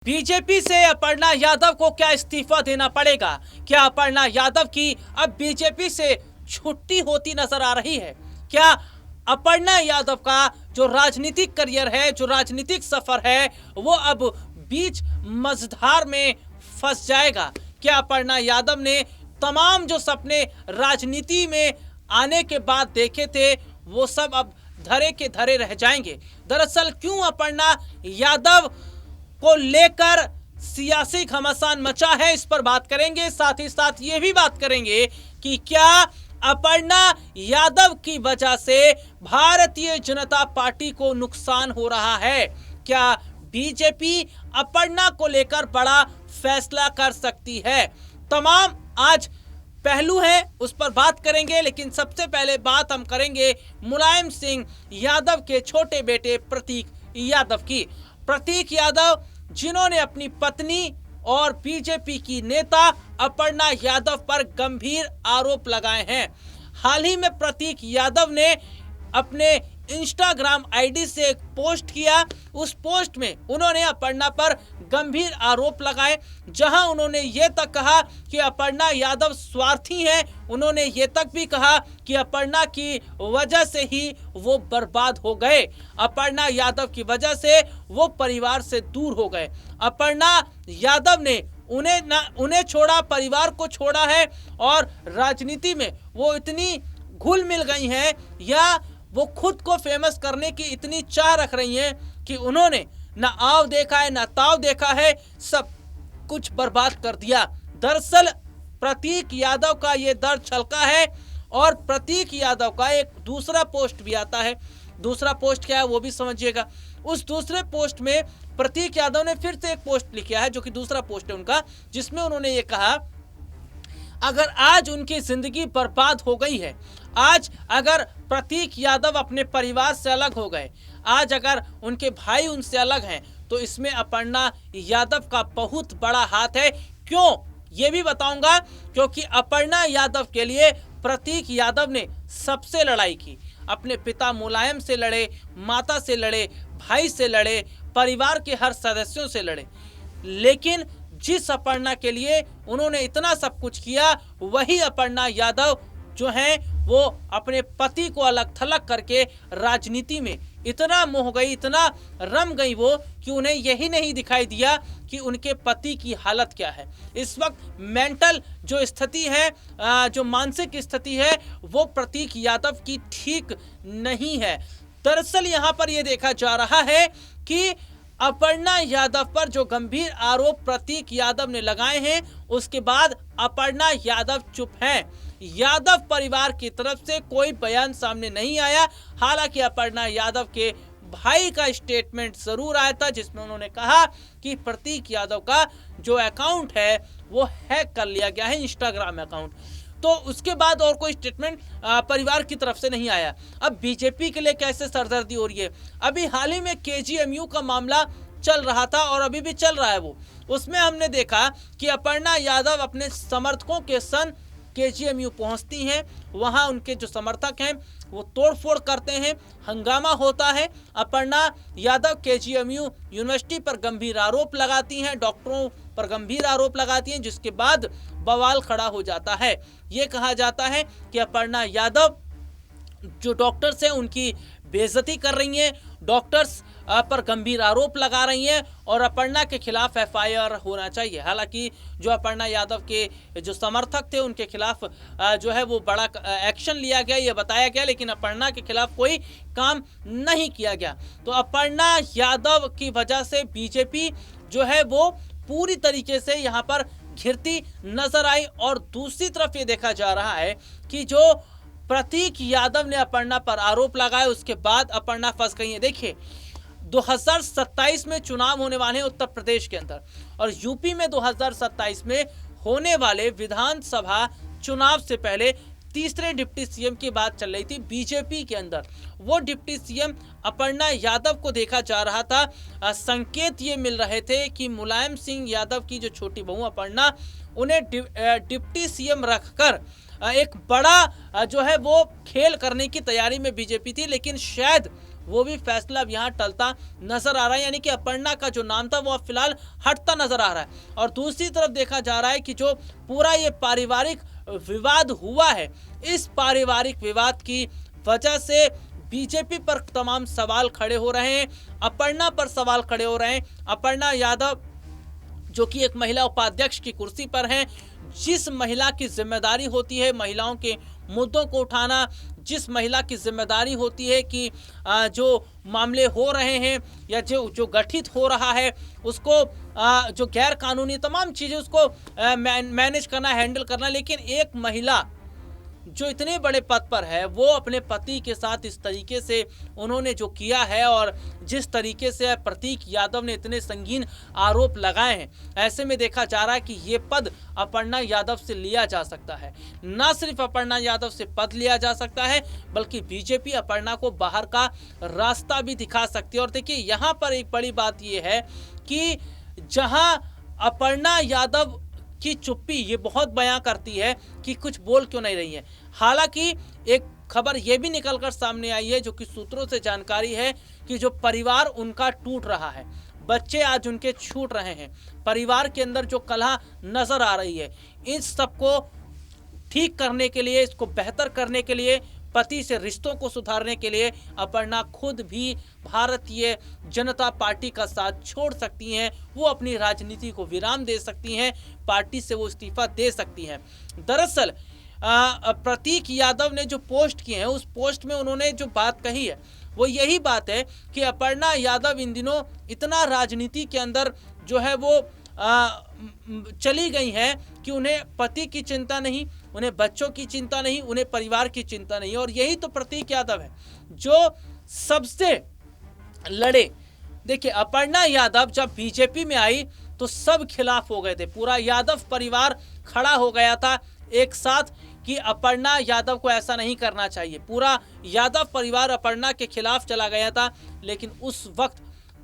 BJP से अपर्णा यादव को क्या इस्तीफा देना पड़ेगा? क्या अपर्णा यादव की अब बीजेपी से छुट्टी होती नजर आ रही है? क्या अपर्णा यादव का जो राजनीतिक करियर है, जो राजनीतिक सफर है, वो अब बीच मझधार में फंस जाएगा? क्या अपर्णा यादव ने तमाम जो सपने राजनीति में आने के बाद देखे थे, वो सब अब धरे के धरे रह जाएंगे? दरअसल क्यों अपर्णा यादव को लेकर सियासी घमासान मचा है, इस पर बात करेंगे। साथ ही साथ ये भी बात करेंगे कि क्या अपर्णा यादव की वजह से भारतीय जनता पार्टी को नुकसान हो रहा है? क्या बीजेपी अपर्णा को लेकर बड़ा फैसला कर सकती है? तमाम आज पहलू है, उस पर बात करेंगे। लेकिन सबसे पहले बात हम करेंगे मुलायम सिंह यादव के छोटे बेटे प्रतीक यादव की। प्रतीक यादव जिन्होंने अपनी पत्नी और बीजेपी की नेता अपर्णा यादव पर गंभीर आरोप लगाए हैं। हाल ही में प्रतीक यादव ने अपने इंस्टाग्राम आईडी से एक पोस्ट किया। उस पोस्ट में उन्होंने अपर्णा पर गंभीर आरोप लगाए, जहां उन्होंने ये तक कहा कि अपर्णा यादव स्वार्थी हैं। उन्होंने ये तक भी कहा कि अपर्णा की वजह से ही वो बर्बाद हो गए, अपर्णा यादव की वजह से वो परिवार से दूर हो गए। अपर्णा यादव ने उन्हें छोड़ा, परिवार को छोड़ा है, और राजनीति में वो इतनी घुल मिल गई हैं, या वो खुद को फेमस करने की इतनी चाह रख रही हैं कि उन्होंने ना आव देखा है ना ताव देखा है, सब कुछ बर्बाद कर दिया। दरअसल प्रतीक यादव का ये दर्द छलका है, और प्रतीक यादव का एक दूसरा पोस्ट भी आता है। दूसरा पोस्ट क्या है वो भी समझिएगा। उस दूसरे पोस्ट में प्रतीक यादव ने फिर से एक पोस्ट लिखा है, जो कि दूसरा पोस्ट है उनका, जिसमें उन्होंने ये कहा, अगर आज उनकी जिंदगी बर्बाद हो गई है, आज अगर प्रतीक यादव अपने परिवार से अलग हो गए, आज अगर उनके भाई उनसे अलग हैं, तो इसमें अपर्णा यादव का बहुत बड़ा हाथ है। क्यों, ये भी बताऊंगा। क्योंकि अपर्णा यादव के लिए प्रतीक यादव ने सबसे लड़ाई की, अपने पिता मुलायम से लड़े, माता से लड़े, भाई से लड़े, परिवार के हर सदस्यों से लड़े। लेकिन जिस अपर्णा के लिए उन्होंने इतना सब कुछ किया, वही अपर्णा यादव जो हैं वो अपने पति को अलग थलग करके राजनीति में इतना मोह गई, इतना रम गई वो, कि उन्हें यही नहीं दिखाई दिया कि उनके पति की हालत क्या है। इस वक्त मेंटल जो स्थिति है, जो मानसिक स्थिति है, वो प्रतीक यादव की ठीक नहीं है। दरअसल यहाँ पर यह देखा जा रहा है कि अपर्णा यादव पर जो गंभीर आरोप प्रतीक यादव ने लगाए हैं, उसके बाद अपर्णा यादव चुप हैं। यादव परिवार की तरफ से कोई बयान सामने नहीं आया। हालांकि अपर्णा यादव के भाई का स्टेटमेंट जरूर आया था, जिसमें उन्होंने कहा कि प्रतीक यादव का जो अकाउंट है वो हैक कर लिया गया है, इंस्टाग्राम अकाउंट। तो उसके बाद और कोई स्टेटमेंट परिवार की तरफ से नहीं आया। अब बीजेपी के लिए कैसे सरदर्दी हो रही है? अभी हाल ही में केजीएमयू का मामला चल रहा था, और अभी भी चल रहा है वो। उसमें हमने देखा कि अपर्णा यादव अपने समर्थकों के संग केजीएमयू पहुंचती हैं। वहां उनके जो समर्थक हैं वो तोड़फोड़ करते हैं, हंगामा होता है। अपर्णा यादव केजीएमयू यूनिवर्सिटी पर गंभीर आरोप लगाती हैं, डॉक्टरों पर गंभीर आरोप लगाती हैं, जिसके बाद बवाल खड़ा हो जाता है। ये कहा जाता है कि अपर्णा यादव जो डॉक्टर्स हैं उनकी बेइज्जती कर रही हैं, डॉक्टर्स पर गंभीर आरोप लगा रही हैं, और अपर्णा के खिलाफ एफआईआर होना चाहिए। हालांकि जो अपर्णा यादव के जो समर्थक थे उनके खिलाफ जो है वो बड़ा एक्शन लिया गया, ये बताया गया, लेकिन अपर्णा के खिलाफ कोई काम नहीं किया गया। तो अपर्णा यादव की वजह से बीजेपी जो है वो पूरी तरीके से यहाँ पर घिरती नजर आई। और दूसरी तरफ ये देखा जा रहा है कि जो प्रतीक यादव ने अपर्णा पर आरोप लगाए, उसके बाद अपर्णा फंस गई है। देखिए, 2027 में चुनाव होने वाले हैं उत्तर प्रदेश के अंदर, और यूपी में 2027 में होने वाले विधानसभा चुनाव से पहले तीसरे डिप्टी सीएम की बात चल रही थी बीजेपी के अंदर। वो डिप्टी सीएम अपर्णा यादव को देखा जा रहा था। संकेत ये मिल रहे थे कि मुलायम सिंह यादव की जो छोटी बहू अपर्णा, उन्हें डिप्टी सीएम रखकर एक बड़ा जो है वो खेल करने की तैयारी में बीजेपी थी। लेकिन शायद वो भी फैसला अब यहाँ टलता नजर आ रहा है, यानी कि अपर्णा का जो नाम था वो अब फिलहाल हटता नजर आ रहा है। और दूसरी तरफ देखा जा रहा है कि जो पूरा ये पारिवारिक विवाद हुआ है, इस पारिवारिक विवाद की वजह से बीजेपी पर तमाम सवाल खड़े हो रहे हैं, अपर्णा पर सवाल खड़े हो रहे हैं। अपर्णा यादव जो कि एक महिला उपाध्यक्ष की कुर्सी पर हैं, जिस महिला की जिम्मेदारी होती है महिलाओं के मुद्दों को उठाना, जिस महिला की जिम्मेदारी होती है कि जो मामले हो रहे हैं या जो गठित हो रहा है उसको जो गैर कानूनी तमाम चीज़ें उसको मैनेज करना, हैंडल करना, लेकिन एक महिला जो इतने बड़े पद पर है वो अपने पति के साथ इस तरीके से उन्होंने जो किया है और जिस तरीके से प्रतीक यादव ने इतने संगीन आरोप लगाए हैं, ऐसे में देखा जा रहा है कि ये पद अपर्णा यादव से लिया जा सकता है। न सिर्फ अपर्णा यादव से पद लिया जा सकता है बल्कि बीजेपी अपर्णा को बाहर का रास्ता भी दिखा सकती है। और देखिए यहाँ पर एक बड़ी बात ये है कि जहां अपर्णा यादव की चुप्पी ये बहुत बयां करती है कि कुछ बोल क्यों नहीं रही है। हालांकि एक खबर ये भी निकलकर सामने आई है जो कि सूत्रों से जानकारी है कि जो परिवार उनका टूट रहा है, बच्चे आज उनके छूट रहे हैं, परिवार के अंदर जो कलह नजर आ रही है, इस सबको ठीक करने के लिए, इसको बेहतर करने के लिए, पति से रिश्तों को सुधारने के लिए अपर्णा खुद भी भारतीय जनता पार्टी का साथ छोड़ सकती हैं। वो अपनी राजनीति को विराम दे सकती हैं, पार्टी से वो इस्तीफा दे सकती हैं। दरअसल प्रतीक यादव ने जो पोस्ट किए हैं उस पोस्ट में उन्होंने जो बात कही है वो यही बात है कि अपर्णा यादव इन दिनों इतना राजनीति के अंदर जो है वो चली गई हैं कि उन्हें पति की चिंता नहीं, उन्हें बच्चों की चिंता नहीं, उन्हें परिवार की चिंता नहीं। और यही तो प्रतीक यादव है जो सबसे लड़े। देखिए अपर्णा यादव जब बीजेपी में आई तो सब खिलाफ हो गए थे, पूरा यादव परिवार खड़ा हो गया था एक साथ कि अपर्णा यादव को ऐसा नहीं करना चाहिए। पूरा यादव परिवार अपर्णा के खिलाफ चला गया था, लेकिन उस वक्त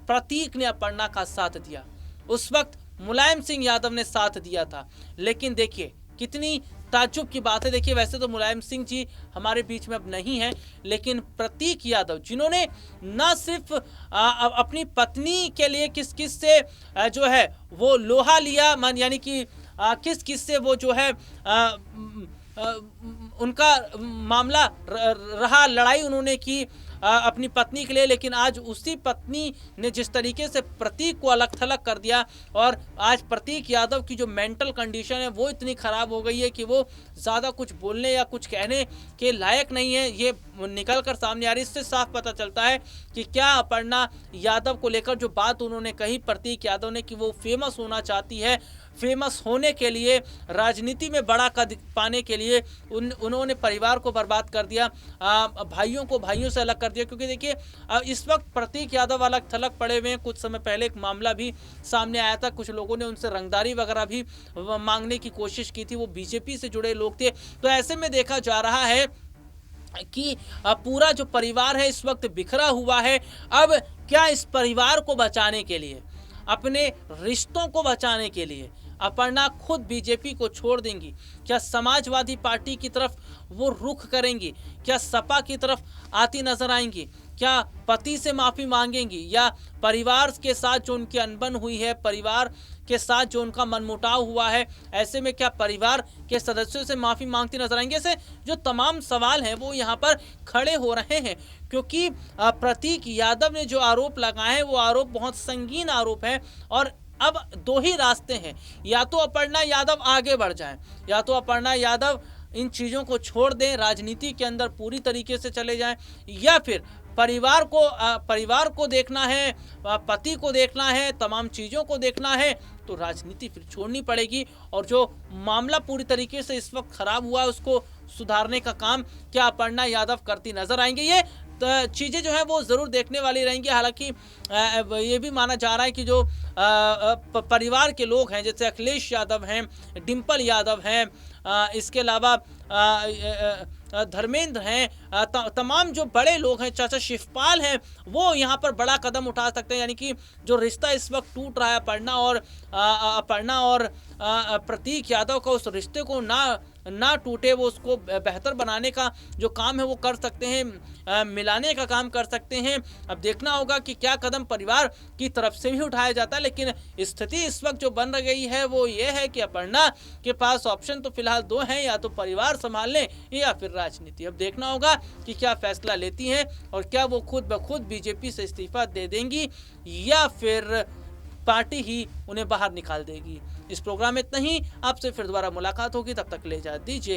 प्रतीक ने अपर्णा का साथ दिया, उस वक्त मुलायम सिंह यादव ने साथ दिया था। लेकिन देखिए कितनी ताज्जुब की बात है। देखिए वैसे तो मुलायम सिंह जी हमारे बीच में अब नहीं हैं, लेकिन प्रतीक यादव जिन्होंने न सिर्फ अपनी पत्नी के लिए किस किस से जो है वो लोहा लिया, मन यानी कि किस किस से वो जो है उनका मामला रहा, लड़ाई उन्होंने की अपनी पत्नी के लिए, लेकिन आज उसी पत्नी ने जिस तरीके से प्रतीक को अलग थलग कर दिया और आज प्रतीक यादव की जो मेंटल कंडीशन है वो इतनी ख़राब हो गई है कि वो ज़्यादा कुछ बोलने या कुछ कहने के लायक नहीं है। ये निकल कर सामने आ रही है। इससे साफ पता चलता है कि क्या अपर्णा यादव को लेकर जो बात उन्होंने कही प्रतीक यादव ने कि वो फेमस होना चाहती है, फेमस होने के लिए, राजनीति में बड़ा कद पाने के लिए उन्होंने परिवार को बर्बाद कर दिया, भाइयों को भाइयों से अलग कर दिया। क्योंकि देखिए इस वक्त प्रतीक यादव अलग थलग पड़े हुए हैं। कुछ समय पहले एक मामला भी सामने आया था, कुछ लोगों ने उनसे रंगदारी वगैरह भी मांगने की कोशिश की थी, वो बीजेपी से जुड़े लोग थे। तो ऐसे में देखा जा रहा है कि पूरा जो परिवार है इस वक्त बिखरा हुआ है। अब क्या इस परिवार को बचाने के लिए, अपने रिश्तों को बचाने के लिए अपर्णा खुद बीजेपी को छोड़ देंगी? क्या समाजवादी पार्टी की तरफ वो रुख करेंगी? क्या सपा की तरफ आती नजर आएंगी? क्या पति से माफ़ी मांगेंगी? या परिवार के साथ जो उनकी अनबन हुई है, परिवार के साथ जो उनका मनमुटाव हुआ है, ऐसे में क्या परिवार के सदस्यों से माफ़ी मांगती नजर आएंगे? ऐसे जो तमाम सवाल हैं वो यहाँ पर खड़े हो रहे हैं, क्योंकि प्रतीक यादव ने जो आरोप लगाए हैं वो आरोप बहुत संगीन आरोप है। और अब दो ही रास्ते हैं, या तो अपर्णा यादव आगे बढ़ जाएं, या तो अपर्णा यादव इन चीज़ों को छोड़ दें, राजनीति के अंदर पूरी तरीके से चले जाएं, या फिर परिवार को देखना है, पति को देखना है, तमाम चीज़ों को देखना है, तो राजनीति फिर छोड़नी पड़ेगी। और जो मामला पूरी तरीके से इस वक्त ख़राब हुआ है उसको सुधारने का काम क्या अपर्णा यादव करती नजर आएंगे? ये चीज़ें जो है वो ज़रूर देखने वाली रहेंगी। हालांकि ये भी माना जा रहा है कि जो परिवार के लोग हैं, जैसे अखिलेश यादव हैं, डिम्पल यादव हैं, इसके अलावा धर्मेंद्र हैं, तमाम जो बड़े लोग हैं, चाचा शिवपाल हैं, वो यहाँ पर बड़ा कदम उठा सकते हैं। यानी कि जो रिश्ता इस वक्त टूट रहा है अपर्णा और प्रतीक यादव का, उस रिश्ते को ना ना टूटे, वो उसको बेहतर बनाने का जो काम है वो कर सकते हैं, मिलाने का काम कर सकते हैं। अब देखना होगा कि क्या कदम परिवार की तरफ से भी उठाया जाता है, लेकिन स्थिति इस वक्त जो बन गई है वो ये है कि अपर्णा के पास ऑप्शन तो फिलहाल दो हैं, या तो परिवार संभाल लें या फिर राजनीति। अब देखना होगा कि क्या फैसला लेती हैं और क्या वो खुद ब खुद बीजेपी से इस्तीफा दे देंगी या फिर पार्टी ही उन्हें बाहर निकाल देगी। इस प्रोग्राम में इतना ही, आपसे फिर दोबारा मुलाकात होगी, तब तक ले जा दीजिए